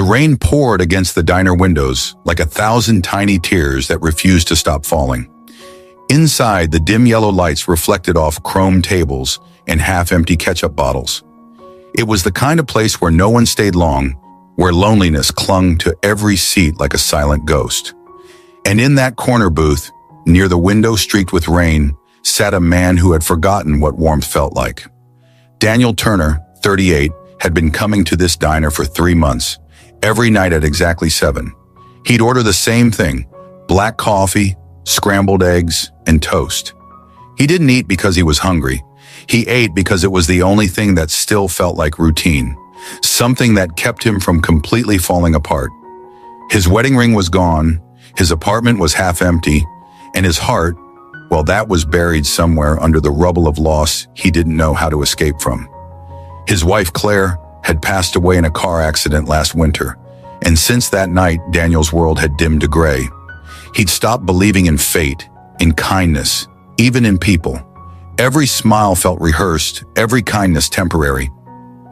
The rain poured against the diner windows like 1,000 tiny tears that refused to stop falling. Inside, the dim yellow lights reflected off chrome tables and half-empty ketchup bottles. It was the kind of place where no one stayed long, where loneliness clung to every seat like a silent ghost. And in that corner booth, near the window streaked with rain, sat a man who had forgotten what warmth felt like. Daniel Turner, 38, had been coming to this diner for 3 months, every night at exactly 7. He'd order the same thing: black coffee, scrambled eggs, and toast. He didn't eat because he was hungry. He ate because it was the only thing that still felt like routine, something that kept him from completely falling apart. His wedding ring was gone, his apartment was half empty, and his heart, well, that was buried somewhere under the rubble of loss he didn't know how to escape from. His wife, Claire, had passed away in a car accident last winter, and since that night, Daniel's world had dimmed to gray. He'd stopped believing in fate, in kindness, even in people. Every smile felt rehearsed, every kindness temporary.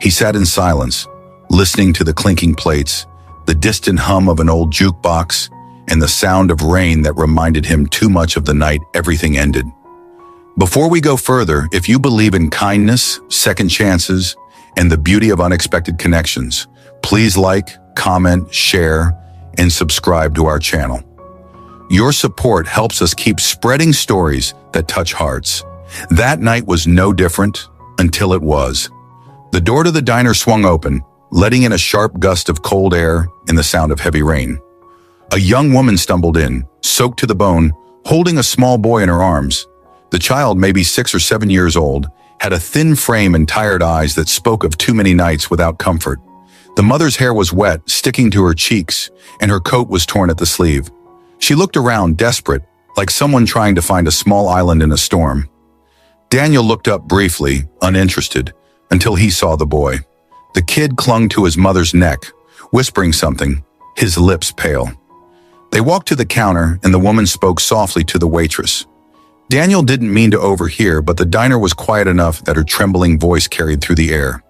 He sat in silence, listening to the clinking plates, the distant hum of an old jukebox, and the sound of rain that reminded him too much of the night everything ended. Before we go further, if you believe in kindness, second chances, and the beauty of unexpected connections, please like, comment, share, and subscribe to our channel. Your support helps us keep spreading stories that touch hearts. That night was no different until it was. The door to the diner swung open, letting in a sharp gust of cold air and the sound of heavy rain. A young woman stumbled in, soaked to the bone, holding a small boy in her arms. The child, maybe 6 or 7 years old, had a thin frame and tired eyes that spoke of too many nights without comfort. The mother's hair was wet, sticking to her cheeks, and her coat was torn at the sleeve. She looked around, desperate, like someone trying to find a small island in a storm. Daniel looked up briefly, uninterested, until he saw the boy. The kid clung to his mother's neck, whispering something, his lips pale. They walked to the counter, and the woman spoke softly to the waitress. Daniel didn't mean to overhear, but the diner was quiet enough that her trembling voice carried through the air.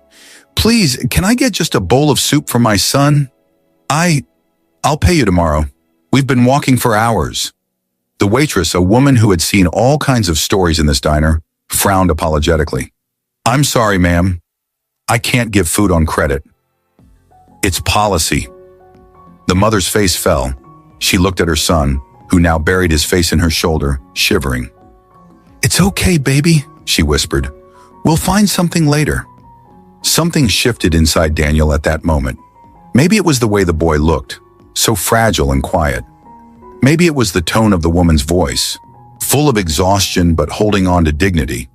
"Please, can I get just a bowl of soup for my son? I'll pay you tomorrow. We've been walking for hours." The waitress, a woman who had seen all kinds of stories in this diner, frowned apologetically. "I'm sorry, ma'am. I can't give food on credit. It's policy." The mother's face fell. She looked at her son, who now buried his face in her shoulder, shivering. "It's okay, baby," she whispered. "We'll find something later." Something shifted inside Daniel at that moment. Maybe it was the way the boy looked, so fragile and quiet. Maybe it was the tone of the woman's voice, full of exhaustion but holding on to dignity.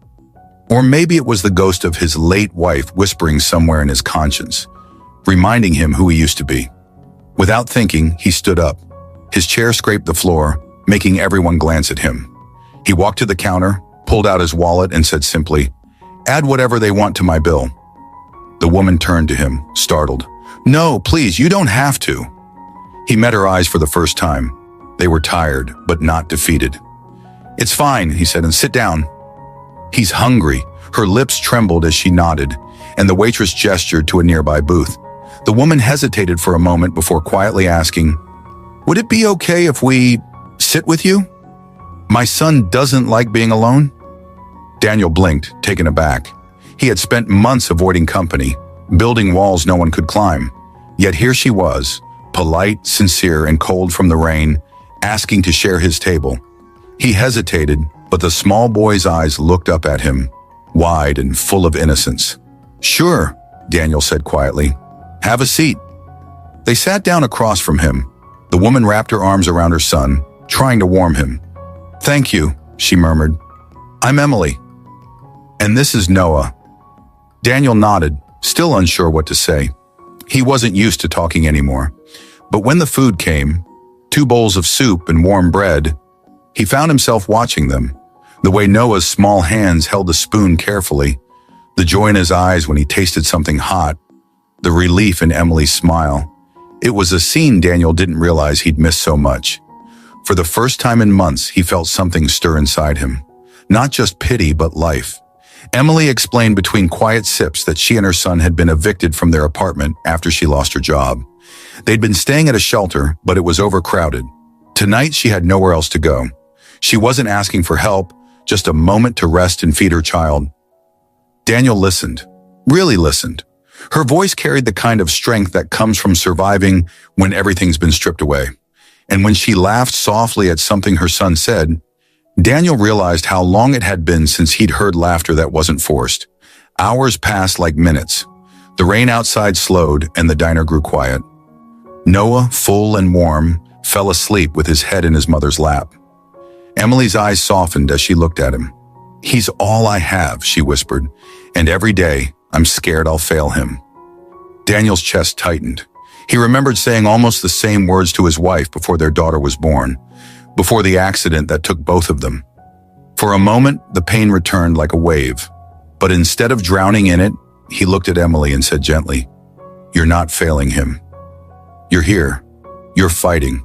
Or maybe it was the ghost of his late wife whispering somewhere in his conscience, reminding him who he used to be. Without thinking, he stood up. His chair scraped the floor, making everyone glance at him. He walked to the counter, pulled out his wallet, and said simply, "Add whatever they want to my bill." The woman turned to him, startled. "No, please, you don't have to." He met her eyes for the first time. They were tired, but not defeated. "It's fine," he said, "and sit down." "He's hungry." Her lips trembled as she nodded, and the waitress gestured to a nearby booth. The woman hesitated for a moment before quietly asking, "Would it be okay if we sit with you? My son doesn't like being alone." Daniel blinked, taken aback. He had spent months avoiding company, building walls no one could climb. Yet here she was, polite, sincere, and cold from the rain, asking to share his table. He hesitated, but the small boy's eyes looked up at him, wide and full of innocence. "Sure," Daniel said quietly. "Have a seat." They sat down across from him. The woman wrapped her arms around her son, trying to warm him. "Thank you," she murmured. "I'm Emily. And this is Noah." Daniel nodded, still unsure what to say. He wasn't used to talking anymore. But when the food came, 2 bowls of soup and warm bread, he found himself watching them. The way Noah's small hands held the spoon carefully, the joy in his eyes when he tasted something hot, the relief in Emily's smile. It was a scene Daniel didn't realize he'd missed so much. For the first time in months, he felt something stir inside him. Not just pity, but life. Emily explained between quiet sips that she and her son had been evicted from their apartment after she lost her job. They'd been staying at a shelter, but it was overcrowded. Tonight, she had nowhere else to go. She wasn't asking for help, just a moment to rest and feed her child. Daniel listened, really listened. Her voice carried the kind of strength that comes from surviving when everything's been stripped away. And when she laughed softly at something her son said, Daniel realized how long it had been since he'd heard laughter that wasn't forced. Hours passed like minutes. The rain outside slowed and the diner grew quiet. Noah, full and warm, fell asleep with his head in his mother's lap. Emily's eyes softened as she looked at him. "He's all I have," she whispered, "and every day I'm scared I'll fail him." Daniel's chest tightened. He remembered saying almost the same words to his wife before their daughter was born, before the accident that took both of them. For a moment, the pain returned like a wave, but instead of drowning in it, he looked at Emily and said gently, "You're not failing him. You're here. You're fighting.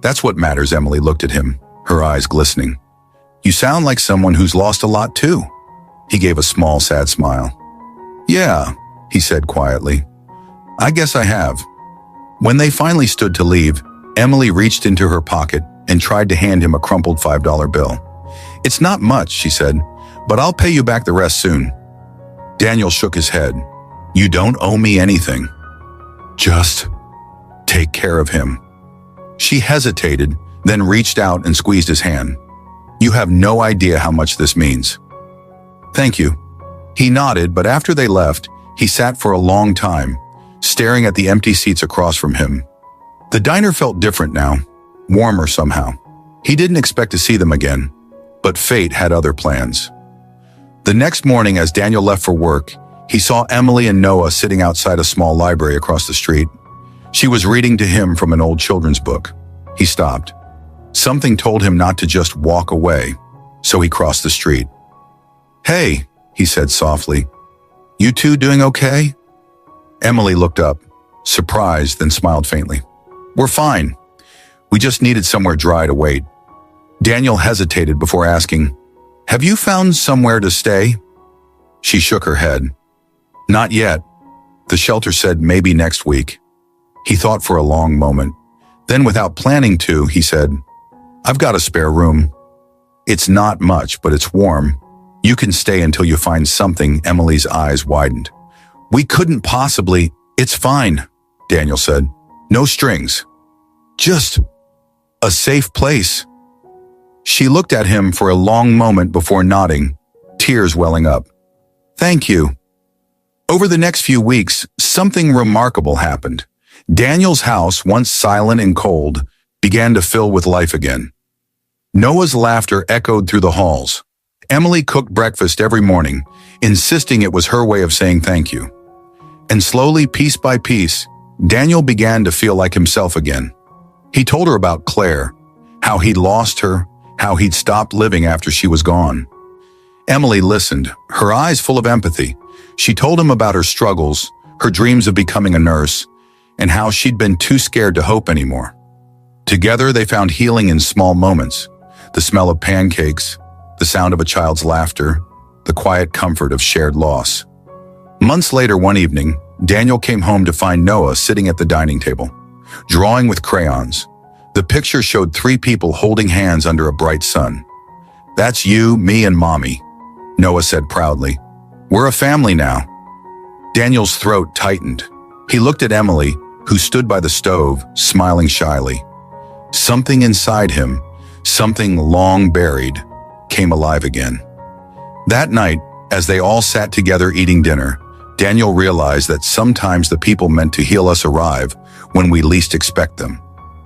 That's what matters." Emily looked at him, her eyes glistening. "You sound like someone who's lost a lot too." He gave a small, sad smile. "Yeah," he said quietly. "I guess I have." When they finally stood to leave, Emily reached into her pocket and tried to hand him a crumpled $5 bill. "It's not much," she said, "but I'll pay you back the rest soon." Daniel shook his head. "You don't owe me anything. Just take care of him." She hesitated, then reached out and squeezed his hand. "You have no idea how much this means." "Thank you." He nodded, but after they left, he sat for a long time, staring at the empty seats across from him. The diner felt different now, warmer somehow. He didn't expect to see them again, but fate had other plans. The next morning, as Daniel left for work, he saw Emily and Noah sitting outside a small library across the street. She was reading to him from an old children's book. He stopped. Something told him not to just walk away, so he crossed the street. "Hey," he said softly. "You two doing okay?" Emily looked up, surprised, then smiled faintly. "We're fine. We just needed somewhere dry to wait." Daniel hesitated before asking, "Have you found somewhere to stay?" She shook her head. "Not yet. The shelter said maybe next week." He thought for a long moment. Then, without planning to, he said, "I've got a spare room. It's not much, but it's warm. You can stay until you find something." Emily's eyes widened. "We couldn't possibly." "It's fine," Daniel said. "No strings. Just a safe place." She looked at him for a long moment before nodding, tears welling up. "Thank you." Over the next few weeks, something remarkable happened. Daniel's house, once silent and cold, began to fill with life again. Noah's laughter echoed through the halls. Emily cooked breakfast every morning, insisting it was her way of saying thank you. And slowly, piece by piece, Daniel began to feel like himself again. He told her about Claire, how he'd lost her, how he'd stopped living after she was gone. Emily listened, her eyes full of empathy. She told him about her struggles, her dreams of becoming a nurse, and how she'd been too scared to hope anymore. Together, they found healing in small moments: the smell of pancakes, the sound of a child's laughter, the quiet comfort of shared loss. Months later, one evening, Daniel came home to find Noah sitting at the dining table, drawing with crayons. The picture showed 3 people holding hands under a bright sun. "That's you, me, and Mommy," Noah said proudly. "We're a family now." Daniel's throat tightened. He looked at Emily, who stood by the stove, smiling shyly. Something inside him, something long buried, came alive again. That night, as they all sat together eating dinner, Daniel realized that sometimes the people meant to heal us arrive when we least expect them.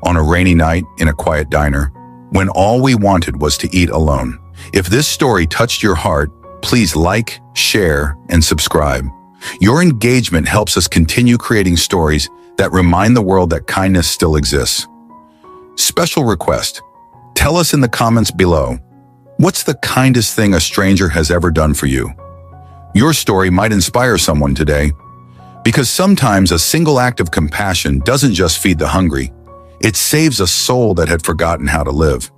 On a rainy night in a quiet diner, when all we wanted was to eat alone. If this story touched your heart, please like, share, and subscribe. Your engagement helps us continue creating stories that remind the world that kindness still exists. Special request: tell us in the comments below, what's the kindest thing a stranger has ever done for you? Your story might inspire someone today, because sometimes a single act of compassion doesn't just feed the hungry, it saves a soul that had forgotten how to live.